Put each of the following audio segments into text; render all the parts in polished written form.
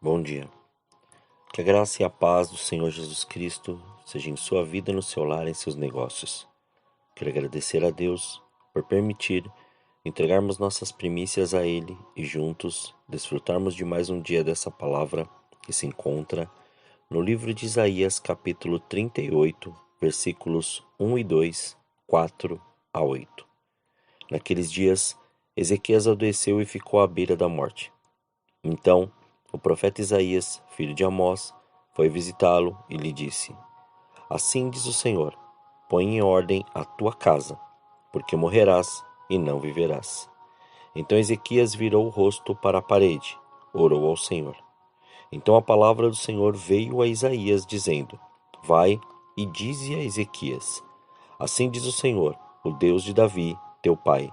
Bom dia. Que a graça e a paz do Senhor Jesus Cristo seja em sua vida, no seu lar, em seus negócios. Quero agradecer a Deus por permitir entregarmos nossas primícias a Ele e juntos desfrutarmos de mais um dia dessa palavra que se encontra no livro de Isaías, capítulo 38, versículos 1 e 2, 4 a 8. Naqueles dias, Ezequias adoeceu e ficou à beira da morte. Então, o profeta Isaías, filho de Amós, foi visitá-lo e lhe disse: Assim diz o Senhor: põe em ordem a tua casa, porque morrerás e não viverás. Então Ezequias virou o rosto para a parede, orou ao Senhor. Então a palavra do Senhor veio a Isaías, dizendo: Vai e dize a Ezequias: Assim diz o Senhor, o Deus de Davi, teu pai: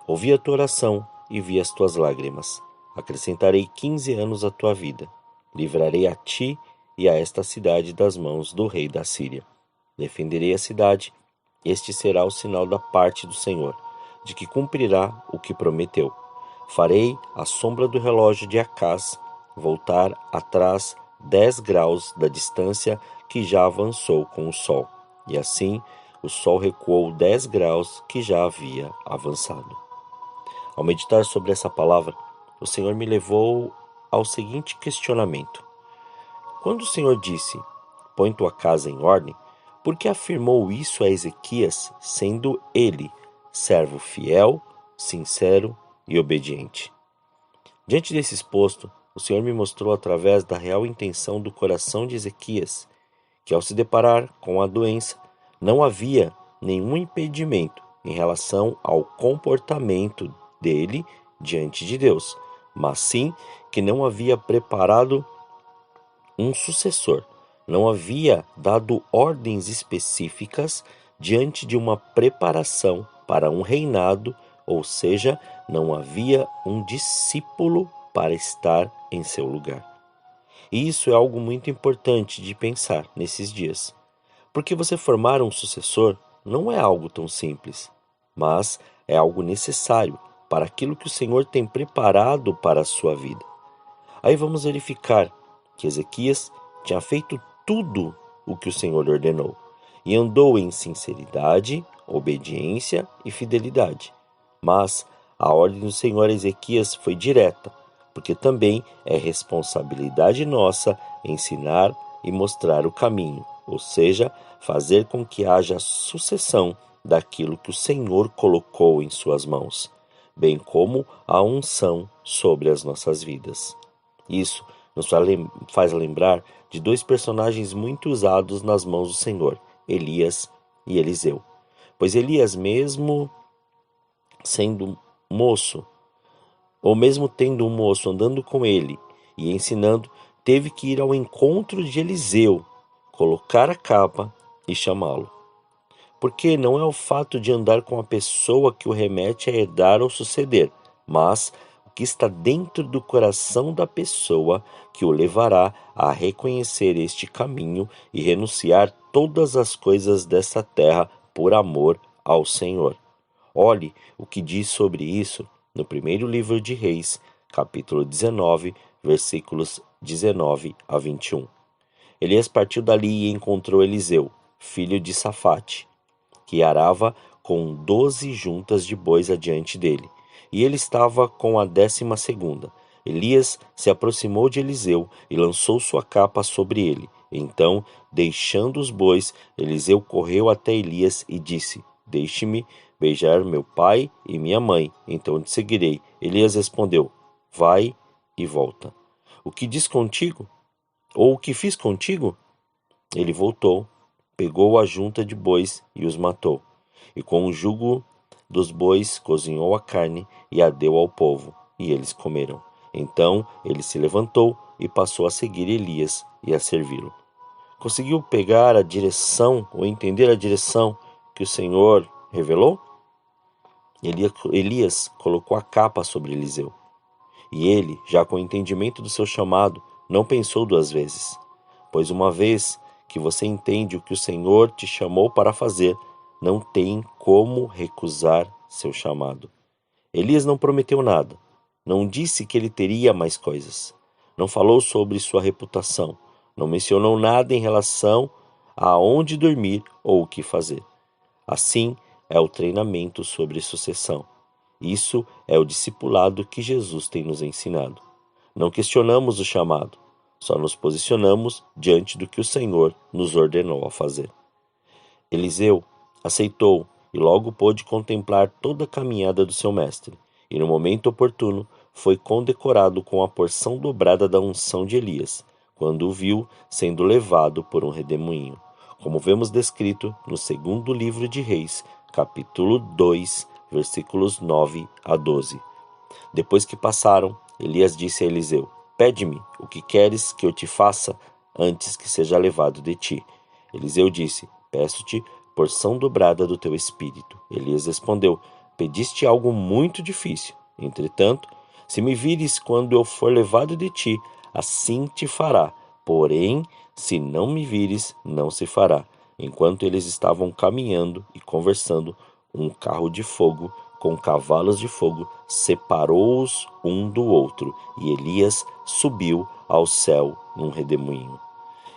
Ouvi a tua oração e vi as tuas lágrimas. Acrescentarei 15 anos à tua vida. Livrarei a ti e a esta cidade das mãos do rei da Síria. Defenderei a cidade. Este será o sinal da parte do Senhor, de que cumprirá o que prometeu. Farei a sombra do relógio de Acaz voltar atrás 10 graus da distância que já avançou com o sol. E assim o sol recuou 10 graus que já havia avançado. Ao meditar sobre essa palavra, o Senhor me levou ao seguinte questionamento. Quando o Senhor disse, põe tua casa em ordem, por que afirmou isso a Ezequias, sendo ele servo fiel, sincero e obediente? Diante desse exposto, o Senhor me mostrou através da real intenção do coração de Ezequias, que ao se deparar com a doença, não havia nenhum impedimento em relação ao comportamento dele diante de Deus, mas sim que não havia preparado um sucessor, não havia dado ordens específicas diante de uma preparação para um reinado, ou seja, não havia um discípulo para estar em seu lugar. E isso é algo muito importante de pensar nesses dias, porque você formar um sucessor não é algo tão simples, mas é algo necessário para aquilo que o Senhor tem preparado para a sua vida. Aí vamos verificar que Ezequias tinha feito tudo o que o Senhor ordenou e andou em sinceridade, obediência e fidelidade. Mas a ordem do Senhor a Ezequias foi direta, porque também é responsabilidade nossa ensinar e mostrar o caminho, ou seja, fazer com que haja sucessão daquilo que o Senhor colocou em suas mãos, bem como a unção sobre as nossas vidas. Isso nos faz lembrar de dois personagens muito usados nas mãos do Senhor, Elias e Eliseu. Pois Elias, mesmo sendo moço, ou mesmo tendo um moço andando com ele e ensinando, teve que ir ao encontro de Eliseu, colocar a capa e chamá-lo. Porque não é o fato de andar com a pessoa que o remete a herdar ou suceder, mas o que está dentro do coração da pessoa que o levará a reconhecer este caminho e renunciar todas as coisas desta terra por amor ao Senhor. Olhe o que diz sobre isso no primeiro livro de Reis, capítulo 19, versículos 19 a 21. Elias partiu dali e encontrou Eliseu, filho de Safate, que arava com 12 juntas de bois adiante dele, e ele estava com a 12ª. Elias se aproximou de Eliseu e lançou sua capa sobre ele. Então, deixando os bois, Eliseu correu até Elias e disse: Deixe-me beijar meu pai e minha mãe, então te seguirei. Elias respondeu: Vai e volta. O que diz contigo? Ou o que fiz contigo? Ele voltou, pegou a junta de bois e os matou. E com o jugo dos bois cozinhou a carne e a deu ao povo, e eles comeram. Então ele se levantou e passou a seguir Elias e a servi-lo. Conseguiu pegar a direção ou entender a direção que o Senhor revelou? Elias colocou a capa sobre Eliseu. E ele, já com o entendimento do seu chamado, não pensou duas vezes. Pois uma vez que você entende o que o Senhor te chamou para fazer, não tem como recusar seu chamado. Elias não prometeu nada, não disse que ele teria mais coisas, Não falou sobre sua reputação. Não mencionou nada em relação a onde dormir ou o que fazer. Assim é o treinamento sobre sucessão. Isso é o discipulado que Jesus tem nos ensinado. Não questionamos o chamado, só nos posicionamos diante do que o Senhor nos ordenou a fazer. Eliseu aceitou e logo pôde contemplar toda a caminhada do seu mestre, e no momento oportuno foi condecorado com a porção dobrada da unção de Elias, quando o viu sendo levado por um redemoinho, como vemos descrito no segundo livro de Reis, capítulo 2, versículos 9 a 12. Depois que passaram, Elias disse a Eliseu: Pede-me o que queres que eu te faça antes que seja levado de ti. Eliseu disse: Peço-te porção dobrada do teu espírito. Elias respondeu: Pediste algo muito difícil. Entretanto, se me vires quando eu for levado de ti, assim te fará. Porém, se não me vires, não se fará. Enquanto eles estavam caminhando e conversando, um carro de fogo com cavalos de fogo separou-os um do outro, e Elias subiu ao céu num redemoinho.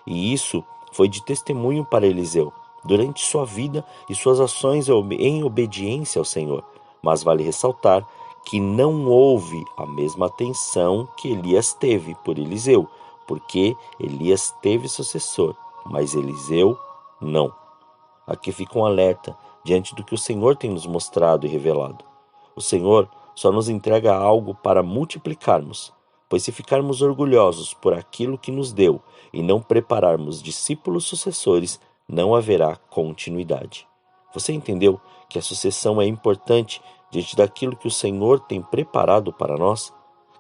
E isso foi de testemunho para Eliseu, durante sua vida e suas ações em obediência ao Senhor. Mas vale ressaltar que não houve a mesma atenção que Elias teve por Eliseu, porque Elias teve sucessor, mas Eliseu não. Aqui fica um alerta diante do que o Senhor tem nos mostrado e revelado. O Senhor só nos entrega algo para multiplicarmos, pois se ficarmos orgulhosos por aquilo que nos deu e não prepararmos discípulos sucessores, não haverá continuidade. Você entendeu que a sucessão é importante diante daquilo que o Senhor tem preparado para nós?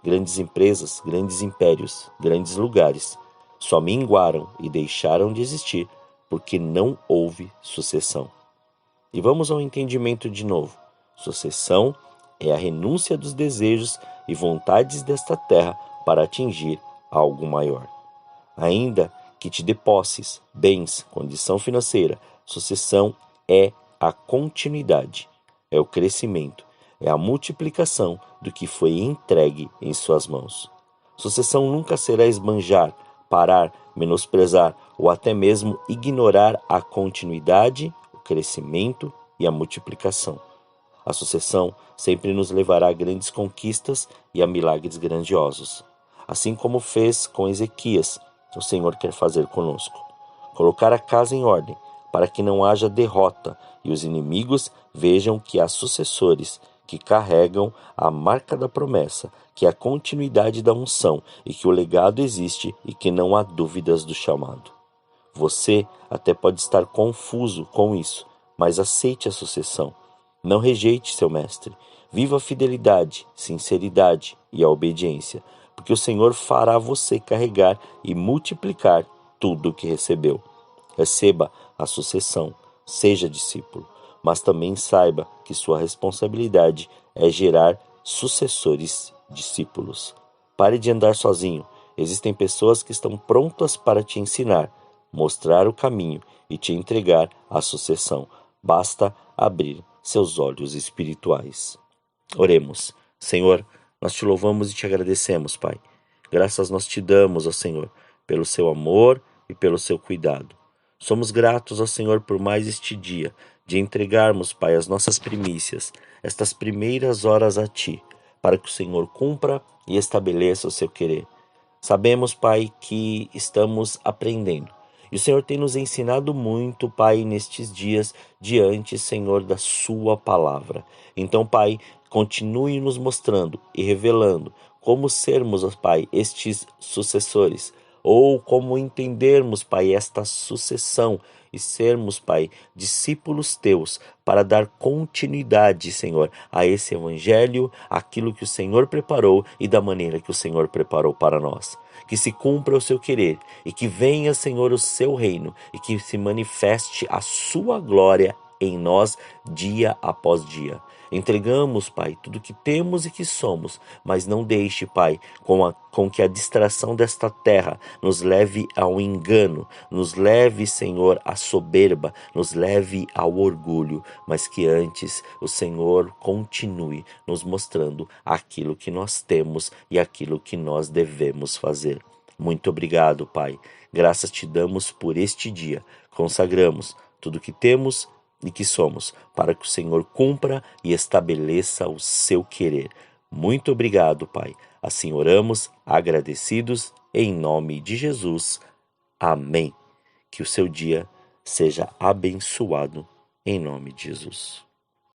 Grandes empresas, grandes impérios, grandes lugares só minguaram e deixaram de existir porque não houve sucessão. E vamos ao entendimento de novo. Sucessão é a renúncia dos desejos e vontades desta terra para atingir algo maior. Ainda que te dê posses, bens, condição financeira, sucessão é a continuidade, é o crescimento, é a multiplicação do que foi entregue em suas mãos. Sucessão nunca será esbanjar, parar, menosprezar ou até mesmo ignorar a continuidade, o crescimento e a multiplicação. A sucessão sempre nos levará a grandes conquistas e a milagres grandiosos. Assim como fez com Ezequias, o Senhor quer fazer conosco. Colocar a casa em ordem, para que não haja derrota e os inimigos vejam que há sucessores que carregam a marca da promessa, que é a continuidade da unção e que o legado existe e que não há dúvidas do chamado. Você até pode estar confuso com isso, mas aceite a sucessão. Não rejeite seu mestre. Viva a fidelidade, sinceridade e a obediência, porque o Senhor fará você carregar e multiplicar tudo o que recebeu. Receba a sucessão, seja discípulo, mas também saiba que sua responsabilidade é gerar sucessores discípulos. Pare de andar sozinho. Existem pessoas que estão prontas para te ensinar, mostrar o caminho e te entregar a sucessão. Basta abrir seus olhos espirituais. Oremos. Senhor, nós te louvamos e te agradecemos, Pai. Graças nós te damos, ó Senhor, pelo seu amor e pelo seu cuidado. Somos gratos ao Senhor por mais este dia, de entregarmos, Pai, as nossas primícias, estas primeiras horas a Ti, para que o Senhor cumpra e estabeleça o seu querer. Sabemos, Pai, que estamos aprendendo. E o Senhor tem nos ensinado muito, Pai, nestes dias, diante, Senhor, da Sua palavra. Então, Pai, continue nos mostrando e revelando como sermos, Pai, estes sucessores, ou como entendermos, Pai, esta sucessão e sermos, Pai, discípulos Teus, para dar continuidade, Senhor, a esse Evangelho, aquilo que o Senhor preparou e da maneira que o Senhor preparou para nós. Que se cumpra o seu querer e que venha, Senhor, o seu reino e que se manifeste a sua glória em nós dia após dia. Entregamos, Pai, tudo que temos e que somos, mas não deixe, Pai, com que a distração desta terra nos leve ao engano, nos leve, Senhor, à soberba, nos leve ao orgulho, mas que antes o Senhor continue nos mostrando aquilo que nós temos e aquilo que nós devemos fazer. Muito obrigado, Pai. Graças te damos por este dia. Consagramos tudo que temos e que somos, para que o Senhor cumpra e estabeleça o seu querer. Muito obrigado, Pai. Assim oramos, agradecidos, em nome de Jesus. Amém. Que o seu dia seja abençoado, em nome de Jesus.